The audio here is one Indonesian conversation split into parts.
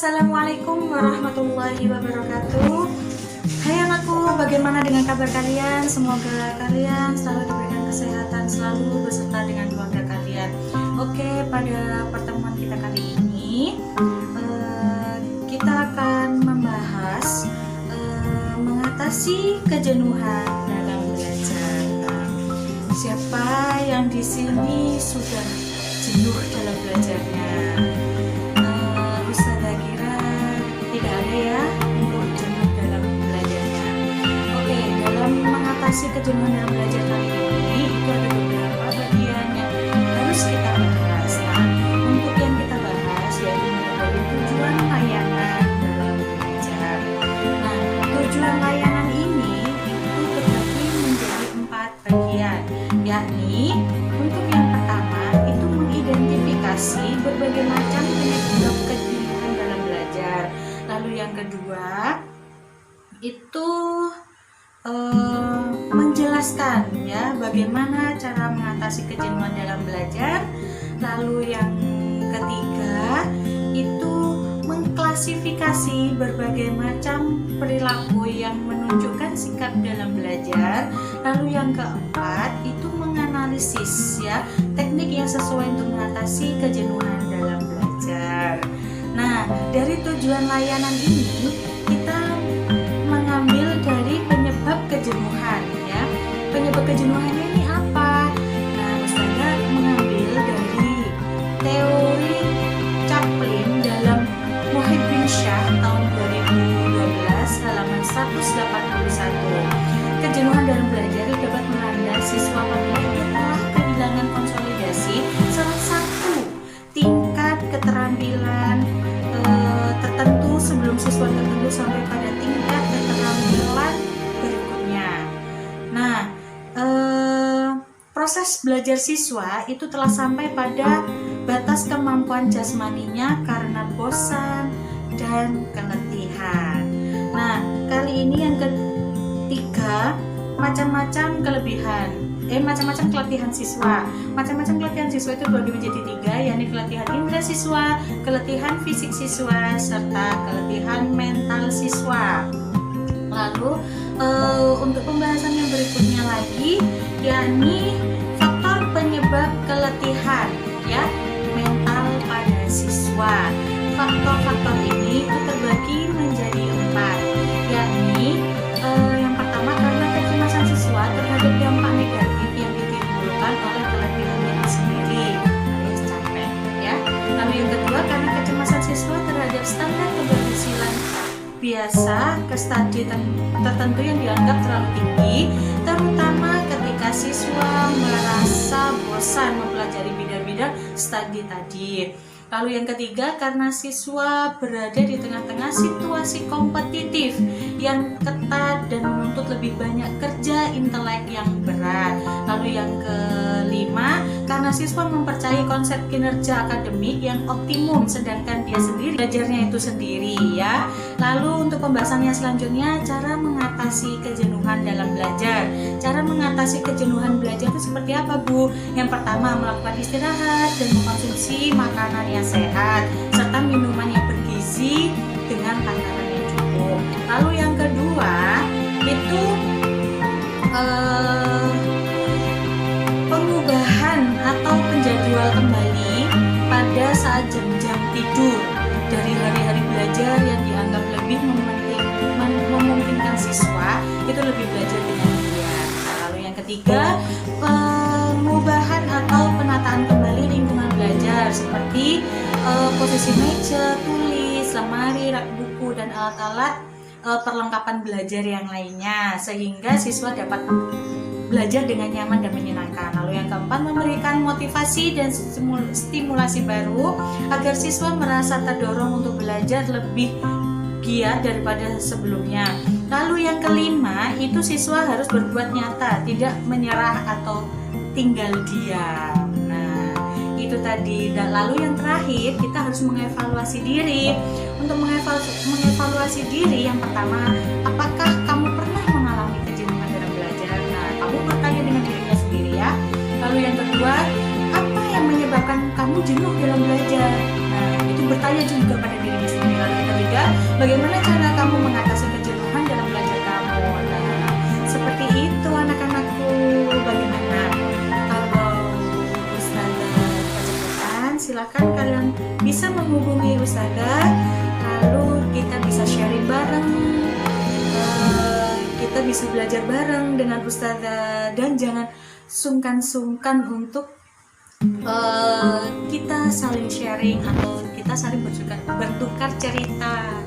Assalamualaikum warahmatullahi wabarakatuh. Hai anakku, bagaimana dengan kabar kalian? Semoga kalian selalu diberikan kesehatan selalu beserta dengan keluarga kalian. Oke, pada pertemuan kita kali ini kita akan membahas mengatasi kejenuhan dalam belajar. Siapa yang di sini sudah jenuh dalam belajarnya? Ustazah kira tidak ada ya untuk jenuh dalam belajarnya. Oke, dalam mengatasi kejenuhan dalam belajar kali ini itu ada beberapa bagian yang harus kita bahas. Nah, untuk yang kita bahas yaitu dari tujuan layanan dalam belajar. Nah, tujuan layanan ini itu terbagi menjadi 4 bagian, yakni untuk yang pertama itu mengidentifikasi berbagai macam penyebab kejenuhan dalam belajar. Lalu yang kedua itu menjelaskan ya bagaimana cara mengatasi kejenuhan dalam belajar. Lalu yang ketiga itu mengklasifikasi berbagai macam perilaku yang menunjukkan sikap dalam belajar. Lalu yang keempat itu menganalisis ya teknik yang sesuai untuk mengatasi kejenuhan dalam belajar. Nah, dari tujuan layanan ini kita mengambil dari penyebab kejenuhan ya. Penyebab kejenuhannya ini apa? Nah, Ustazah mengambil dari teori Chaplin dalam Muhibbin Shah tahun 2012 halaman 181. Kejenuhan dalam belajar dapat melanda siswa apabila dia telah kehilangan konsolidasi salah satu tingkat keterampilan tertentu sebelum siswa tertentu sampai pada tingkat keterampilan berikutnya. Nah, proses belajar siswa itu telah sampai pada batas kemampuan jasmaninya karena bosan dan keletihan. Nah, kali ini yang ketiga, macam-macam keletihan siswa. Macam-macam keletihan siswa itu dibagi menjadi 3, yakni keletihan indera siswa, keletihan fisik siswa, serta keletihan mental siswa. Lalu untuk pembahasan yang berikutnya lagi, yakni faktor penyebab keletihan ya mental pada siswa. Faktor-faktor ini itu terbagi menjadi 4, yakni yang pertama karena kecemasan siswa terhadap dampak negatif yang ditimbulkan oleh keletihannya sendiri alias capek ya. Lalu yang kedua karena kecemasan siswa terhadap standar keberhasilan biasa ke studi tertentu yang dianggap terlalu tinggi, terutama ketika siswa merasa bosan mempelajari bidang-bidang studi tadi. Lalu yang ketiga karena siswa berada di tengah-tengah situasi kompetitif yang ketat dan menuntut lebih banyak kerja intelek yang berat. Lalu yang kelima karena siswa mempercayai konsep kinerja akademik yang optimum sedangkan dia sendiri belajarnya itu sendiri ya. Lalu untuk pembahasannya selanjutnya cara mengatasi kejenuhan dalam belajar. Cara mengatasi kejenuhan belajar itu seperti apa, Bu? Yang pertama melakukan istirahat dan mengkonsumsi makanan yang sehat serta minuman yang bergizi dengan takaran yang cukup. Lalu yang kedua itu pengubahan atau penjadwal kembali pada saat jam-jam tidur dari hari-hari belajar yang dianggap lebih memungkinkan siswa itu lebih belajar dengan giat. Lalu yang ketiga pengubahan atau penataan kembali lingkungan belajar seperti posisi meja, tulis, lemari, rak buku dan alat-alat perlengkapan belajar yang lainnya sehingga siswa dapat belajar dengan nyaman dan menyenangkan. Lalu yang keempat memberikan motivasi dan stimulasi baru agar siswa merasa terdorong untuk belajar lebih giat daripada sebelumnya. Lalu yang kelima itu siswa harus berbuat nyata, tidak menyerah atau tinggal diam. Nah, itu tadi. Dan lalu yang terakhir kita harus mengevaluasi diri. Untuk mengevaluasi diri yang pertama, apakah kamu pernah mengalami kejenuhan dalam belajar? Nah, kamu bertanya dengan dirinya sendiri ya. Lalu yang kedua, apa yang menyebabkan kamu jenuh dalam belajar? Nah, itu bertanya juga pada dirinya sendiri. Lalu Bagaimana cara kamu mengatasi kejenuhan dalam belajar kamu? Nah, seperti itu anak-anakku. Bagaimana kalau Ustazah kecepatan? Silakan kalian bisa menghubungi Ustazah, lalu kita bisa sharing bareng, kita bisa belajar bareng dengan Ustazah, dan jangan sungkan-sungkan untuk kita saling sharing atau kita saling bertukar cerita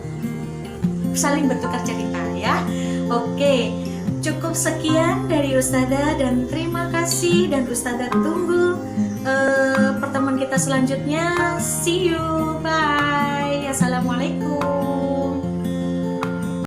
ya. Oke, cukup sekian dari Ustazah dan terima kasih, dan Ustazah tunggu pertemuan kita selanjutnya. See you, bye. Assalamualaikum.